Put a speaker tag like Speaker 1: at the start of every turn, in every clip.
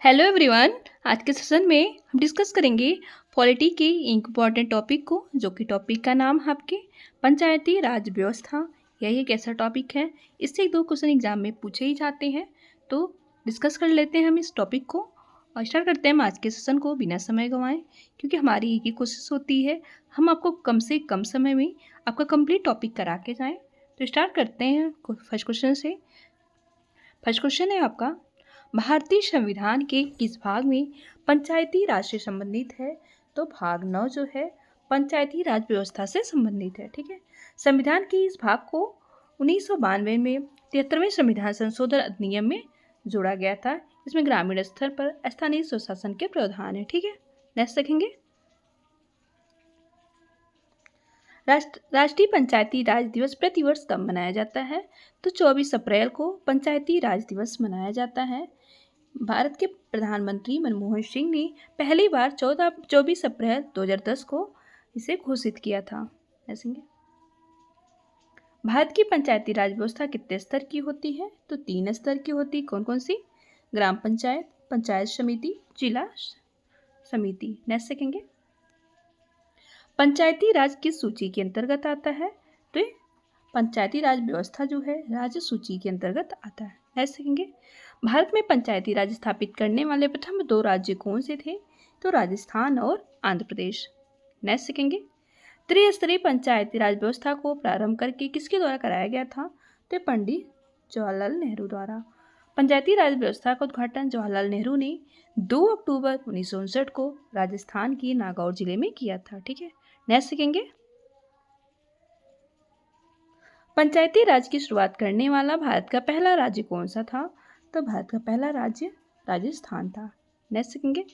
Speaker 1: Hello everyone. आज के session में हम डिस्कस करेंगे पॉलिटी के इम्पॉर्टेंट टॉपिक को, जो कि टॉपिक का नाम है आपके पंचायती राज व्यवस्था। यही एक ऐसा टॉपिक है, इससे एक दो क्वेश्चन एग्जाम में पूछे ही जाते हैं। तो डिस्कस कर लेते हैं हम इस टॉपिक को और स्टार्ट करते हैं हम आज के सेशन को बिना समय गंवाए, क्योंकि हमारी एक ही कोशिश होती है हम आपको कम से कम समय में आपका कंप्लीट टॉपिक करा के जाएँ। तो स्टार्ट करते हैं फर्स्ट क्वेश्चन से। फर्स्ट क्वेश्चन है आपका, भारतीय संविधान के किस भाग में पंचायती राज से संबंधित है? तो भाग 9 जो है पंचायती राज व्यवस्था से संबंधित है। ठीक है, संविधान के इस भाग को 1992 में 73वें संविधान संशोधन अधिनियम में जोड़ा गया था। इसमें ग्रामीण स्तर पर स्थानीय स्वशासन के प्रावधान है। ठीक है, नेक्स्ट देखेंगे। राष्ट्रीय पंचायती राज दिवस प्रतिवर्ष कब मनाया जाता है? तो 24 अप्रैल को पंचायती राज दिवस मनाया जाता है। भारत के प्रधानमंत्री मनमोहन सिंह ने पहली बार 24 अप्रैल 2010 को इसे घोषित किया था। भारत की पंचायती राज व्यवस्था कितने स्तर की होती है? तो 3 स्तर की होती। कौन कौन सी? ग्राम पंचायत, पंचायत समिति, जिला समिति। नेक्स्ट देखेंगे, पंचायती राज किस सूची के अंतर्गत आता है? तो पंचायती राज व्यवस्था जो है राज्य सूची के अंतर्गत आता है। नेक्स्ट देखेंगे, भारत में पंचायती राज स्थापित करने वाले प्रथम 2 राज्य कौन से थे? तो राजस्थान और आंध्र प्रदेश। नेक्स्ट देखेंगे, त्रिस्तरीय पंचायती राज व्यवस्था को प्रारंभ करके किसके द्वारा कराया गया था? तो पंडित जवाहरलाल नेहरू द्वारा। पंचायती राज व्यवस्था का उद्घाटन जवाहरलाल नेहरू ने 2 अक्टूबर 1959 को राजस्थान के नागौर जिले में किया था। ठीक है, नेक्स्ट देखेंगे, पंचायती राज की शुरुआत करने वाला भारत का पहला राज्य कौन सा था? तो भारत का पहला राज्य राजस्थान था। नेक्स्ट देखेंगे,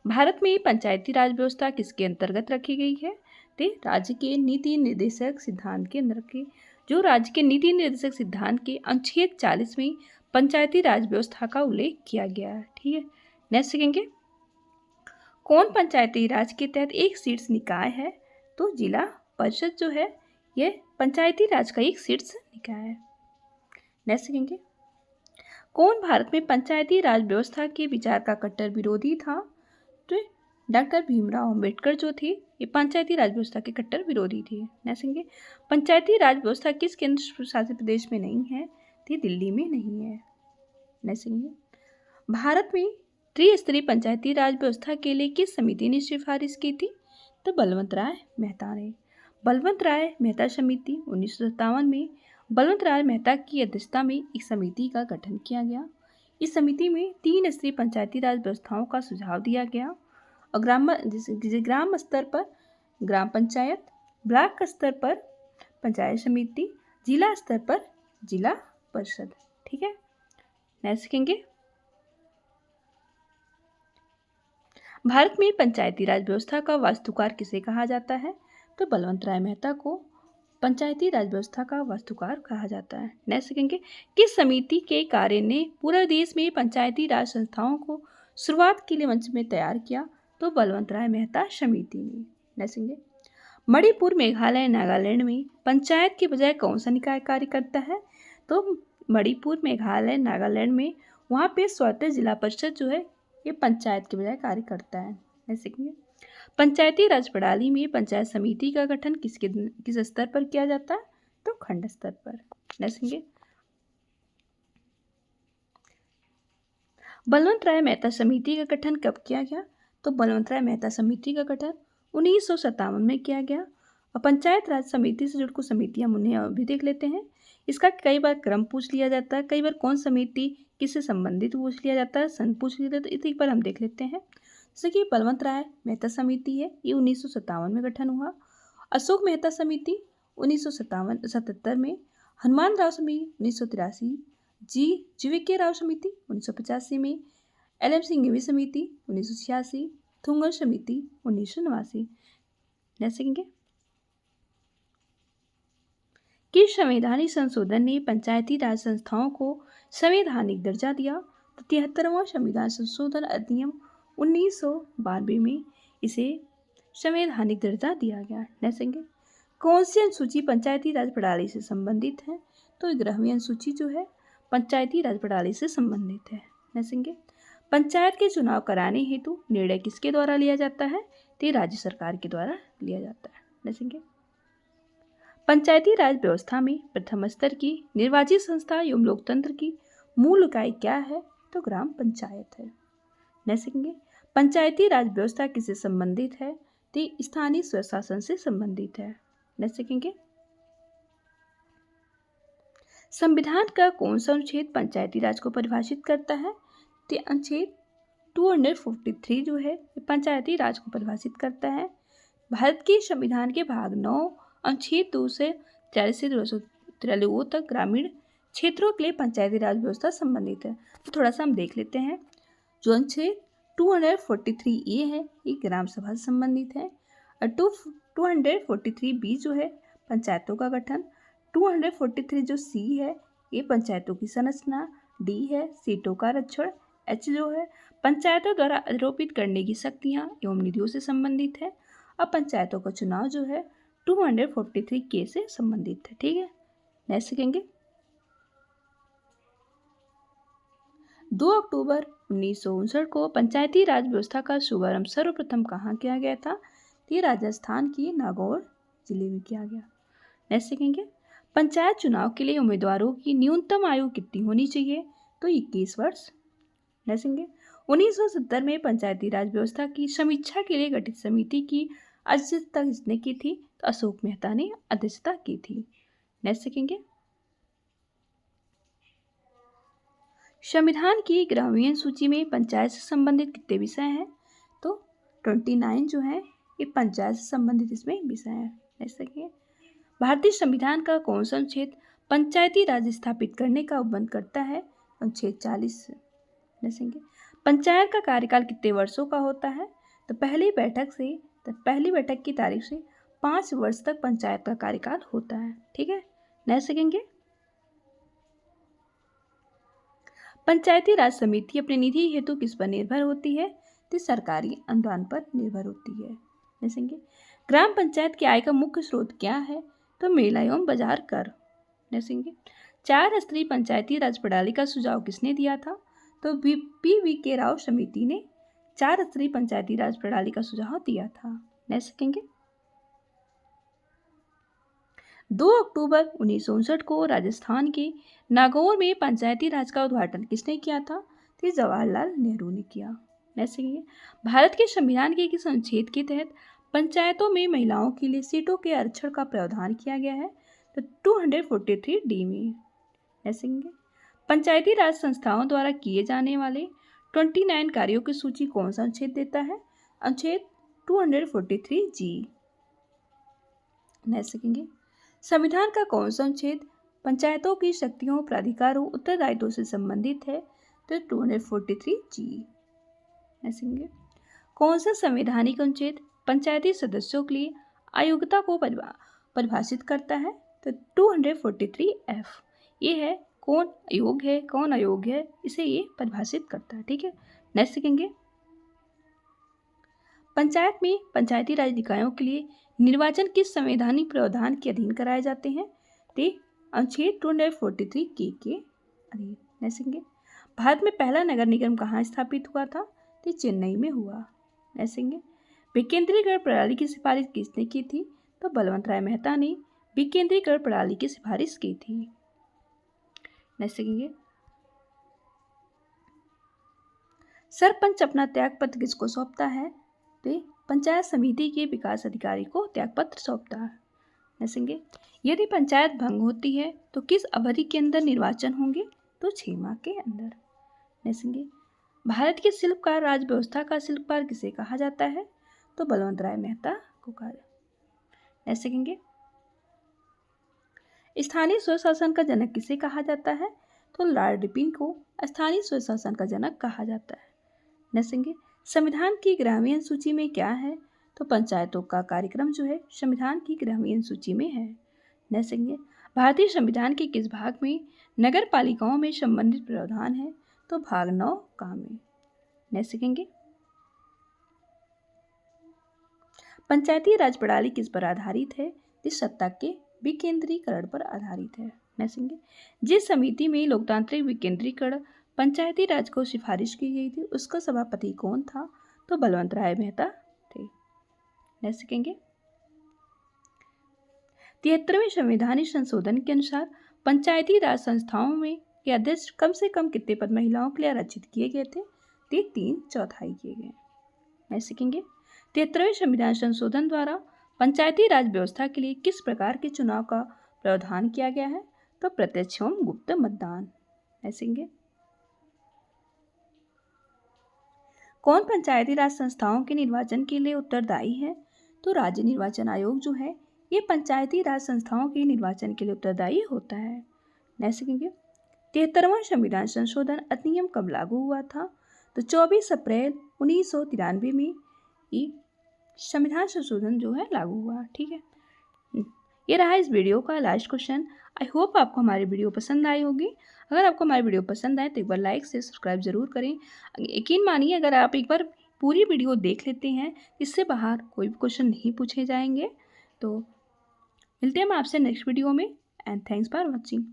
Speaker 1: भारत में पंचायती राज व्यवस्था किसके अंतर्गत रखी गई है? तो राज्य के नीति निर्देशक सिद्धांत के अंदर के जो राज्य के नीति निर्देशक सिद्धांत के अनुच्छेद 40 में पंचायती राज व्यवस्था का उल्लेख किया गया है। ठीक है, नेक्स्ट देखेंगे, कौन पंचायती राज के तहत एक शीर्ष निकाय है? तो जिला परिषद जो है यह पंचायती राज का एक शीर्ष निकाय है। नेक्स्ट देखेंगे, कौन भारत में पंचायती राज व्यवस्था के विचार का कट्टर विरोधी था? तो डॉक्टर भीमराव अंबेडकर जो थे ये पंचायती राज व्यवस्था के कट्टर विरोधी थे। नेक्स्ट देखेंगे, पंचायती राज व्यवस्था किस केंद्र शासित प्रदेश में नहीं है? तो दिल्ली में नहीं है। नेक्स्ट देखेंगे, भारत में त्रिस्तरीय पंचायती राज व्यवस्था के लिए किस समिति ने सिफारिश की थी? तो बलवंत राय मेहता ने। बलवंत राय मेहता समिति 1957 में बलवंत राय मेहता की अध्यक्षता में एक समिति का गठन किया गया। इस समिति में 3 स्तरीय पंचायती राज व्यवस्थाओं का सुझाव दिया गया और ग्राम स्तर पर ग्राम पंचायत, ब्लॉक स्तर पर पंचायत समिति, जिला स्तर पर जिला परिषद। ठीक है, नेक्स्ट देखेंगे, भारत में पंचायती राज व्यवस्था का वास्तुकार किसे कहा जाता है? तो बलवंत राय मेहता को पंचायती राज व्यवस्था का वास्तुकार कहा जाता है। नेक्स्ट देखेंगे, किस समिति के कार्य ने पूरे देश में पंचायती राज संस्थाओं को शुरुआत के लिए मंच में तैयार किया? तो बलवंत राय मेहता समिति ने। नेक्स्ट देखेंगे, मणिपुर, मेघालय, नागालैंड में पंचायत के बजाय कौन सा निकाय कार्य करता है? तो मणिपुर, मेघालय, नागालैंड में वहाँ पे स्वतंत्र जिला परिषद जो है ये पंचायत के बजाय कार्य करता है। ऐसे कि पंचायती राज प्रणाली में पंचायत समिति का गठन किस स्तर पर किया जाता है? तो खंड स्तर पर। देखेंगे, बलवंत राय मेहता समिति का गठन कब किया गया? तो बलवंत राय मेहता समिति का गठन 1957 में किया गया। और पंचायत राज समिति से जुड़ कुछ समितियां उन्हें अभी देख लेते हैं। इसका कई बार क्रम पूछ लिया जाता है, कई बार कौन समिति किससे संबंधित पूछ लिया जाता है, सन पूछ लिया जाता है। तो एक बार हम देख लेते हैं। जैसे कि बलवंत राय मेहता समिति है ये 1957 में गठन हुआ। अशोक मेहता समिति 1977 में, हनुमान राव समिति 1983, जीवीके राव समिति 1985 में, LM सिंघवी समिति 1986, थुंगल समिति 1989। देखेंगे कि संवैधानिक संशोधन ने पंचायती राज संस्थाओं को संवैधानिक दर्जा दिया। तो 73वां संविधान संशोधन अधिनियम 1992 में इसे संवैधानिक दर्जा दिया गया। देखेंगे कौन सी अनुसूची पंचायती राज प्रणाली से संबंधित है? तो 11वीं अनुसूची जो है पंचायती राज प्रणाली से संबंधित है। देखेंगे पंचायत के चुनाव कराने हेतु निर्णय किसके द्वारा लिया जाता है? तो राज्य सरकार के द्वारा लिया जाता है। देखेंगे पंचायती राज व्यवस्था में प्रथम स्तर की निर्वाचित संस्था एवं लोकतंत्र की मूल इकाई क्या है? तो ग्राम पंचायत है। देखेंगे पंचायती राज व्यवस्था किससे संबंधित है? तो स्थानीय स्वशासन से संबंधित है। देखेंगे संविधान का कौन सा अनुच्छेद पंचायती राज को परिभाषित करता है? तो अनुच्छेद 243 जो है पंचायती राज को परिभाषित करता है। भारत के संविधान के भाग 9 अनुच्छेद 2 से 43 से 293 तक ग्रामीण क्षेत्रों के लिए पंचायती राज व्यवस्था संबंधित है। तो थोड़ा सा हम देख लेते हैं। जो अनुच्छेद 243A है ये ग्राम सभा से संबंधित है और 243B जो है पंचायतों का गठन, 243 जो C है ये पंचायतों की संरचना, D है सीटों का आरक्षण, H जो है पंचायतों द्वारा आरोपित करने की शक्तियाँ एवं निधियों से संबंधित है और पंचायतों का चुनाव जो है 243K से संबंधित है। ठीक है, नेक्स्ट सीखेंगे 2 अक्टूबर 1959 को पंचायती राज व्यवस्था का शुभारंभ सर्वप्रथम कहाँ किया गया था? ये राजस्थान की नागौर जिले में किया गया। नेक्स्ट सीखेंगे पंचायत चुनाव के लिए उम्मीदवारों की न्यूनतम आयु कितनी होनी चाहिए? तो 21 वर्ष। नेक्स्ट सीखेंगे 1970 में पंचायती राज व्यवस्था की समीक्षा के लिए गठित समिति की अध्यक्षता किसने की थी? तो अशोक मेहता ने अध्यक्षता की थी। नेक्स्ट सीखेंगे संविधान की ग्रामीण सूची में पंचायत से संबंधित कितने विषय हैं? तो 29 जो है ये पंचायत से संबंधित इसमें विषय है। नेक्स्ट देखिए भारतीय संविधान का कौन सा अनुच्छेद पंचायती राज स्थापित करने का उपबंध करता है? अनुच्छेद 40। देखेंगे पंचायत का कार्यकाल कितने वर्षों का होता है? तो पहली बैठक की तारीख से 5 वर्ष तक पंचायत का कार्यकाल होता है। ठीक है, नेक्स्ट देखेंगे पंचायती राज समिति अपनी निधि हेतु किस पर निर्भर होती है? तो सरकारी अनुदान पर निर्भर होती है। देखेंगे ग्राम पंचायत की आय का मुख्य स्रोत क्या है? तो मेला एवं बाजार कर। देखेंगे 4 स्तरीय पंचायती राज प्रणाली का सुझाव किसने दिया था? तो PV राव समिति ने 4 स्तरीय पंचायती राज प्रणाली का सुझाव दिया था। नेक्स्ट देखेंगे 2 अक्टूबर 1959 को राजस्थान के नागौर में पंचायती राज का उद्घाटन किसने किया था? तो जवाहरलाल नेहरू ने किया। नेक्स्ट देखेंगे भारत के संविधान के किस अनुच्छेद के तहत पंचायतों में महिलाओं के लिए सीटों के आरक्षण का प्रावधान किया गया है? तो 243D में। नेक्स्ट देखेंगे पंचायती राज संस्थाओं द्वारा किए जाने वाले 29 कार्यों की सूची कौन सा अनुच्छेद देता है? अनुच्छेद 243G। नेक्स्ट देखेंगे संविधान का कौन सा अनुच्छेद पंचायतों की शक्तियों, प्राधिकारों, उत्तरदायित्वों से संबंधित है? तो 243G। देखेंगे कौन सा संवैधानिक अनुच्छेद पंचायती सदस्यों के लिए अयोग्यता को परिभाषित करता है? तो 243F। ये है कौन अयोग्य है, कौन अयोग्य है, इसे ये परिभाषित करता है। ठीक है, नेक्स्ट देखेंगे पंचायत में पंचायती राज निकायों के लिए निर्वाचन किस संवैधानिक प्रावधान के अधीन कराए जाते हैं? तो अनुच्छेद 243K के अधीन। देखेंगे भारत में पहला नगर निगम कहाँ स्थापित हुआ था? तो चेन्नई में हुआ। देखेंगे विकेंद्रीकरण प्रणाली की सिफारिश किसने की थी? तो बलवंत राय मेहता ने विकेंद्रीकरण प्रणाली की सिफारिश की थी। देखेंगे सरपंच अपना त्यागपत्र किसको सौंपता है? तो पंचायत समिति के विकास अधिकारी को त्यागपत्र सौंपता है। देखेंगे यदि पंचायत भंग होती है तो किस अवधि के अंदर निर्वाचन होंगे? तो 6 माह के अंदर। देखेंगे भारत के शिल्पकार राज व्यवस्था का शिल्पकार किसे कहा जाता है? तो बलवंत राय मेहता को कहा जाता है। देखेंगे स्थानीय स्वशासन का जनक किसे कहा जाता है? तो लॉर्ड रिपन को स्थानीय स्वशासन का जनक कहा जाता है। देखेंगे संविधान की ग्रामीण सूची में क्या है? तो पंचायतों का कार्यक्रम जो है संविधान की ग्रामीण सूची में है। देखेंगे भारतीय संविधान के किस भाग में नगर पालिकाओं में संबंधित प्रावधान है? तो भाग 9 का में। देखेंगे पंचायती राज प्रणाली किस पर आधारित है? इस सत्ता के विकेंद्रीकरण पर आधारित है। देखेंगे जिस समिति में लोकतांत्रिक विकेंद्रीकरण पंचायती राज को सिफारिश की गई थी उसका सभापति कौन था? तो बलवंत राय मेहता थे। नेक्स्ट सीखेंगे 73वें संविधान संशोधन के अनुसार पंचायती राज संस्थाओं में के अध्यक्ष कम से कम कितने पद महिलाओं के लिए आरक्षित किए गए थे? 3/4 किए गए। नेक्स्ट सीखेंगे 73वें संविधान संशोधन द्वारा पंचायती राज व्यवस्था के लिए किस प्रकार के चुनाव का प्रावधान किया गया है? तो प्रत्यक्ष एवं गुप्त मतदान। नेक्स्ट सीखेंगे कौन पंचायती राज संस्थाओं के निर्वाचन के लिए उत्तरदायी है? तो राज्य निर्वाचन आयोग जो है ये पंचायती राज संस्थाओं के निर्वाचन के लिए उत्तरदायी होता है। नेक्स्ट सीखेंगे 73वां संविधान संशोधन अधिनियम कब लागू हुआ था? तो 24 अप्रैल 1993 में ये संविधान संशोधन जो है लागू हुआ। ठीक है, ये रहा इस वीडियो का लास्ट क्वेश्चन। आई होप आपको हमारी वीडियो पसंद आई होगी। अगर आपको हमारी वीडियो पसंद आए तो एक बार लाइक से सब्सक्राइब जरूर करें। यकीन मानिए अगर आप एक बार पूरी वीडियो देख लेते हैं इससे बाहर कोई भी क्वेश्चन नहीं पूछे जाएंगे। तो मिलते हैं हम आपसे नेक्स्ट वीडियो में एंड थैंक्स फॉर वॉचिंग।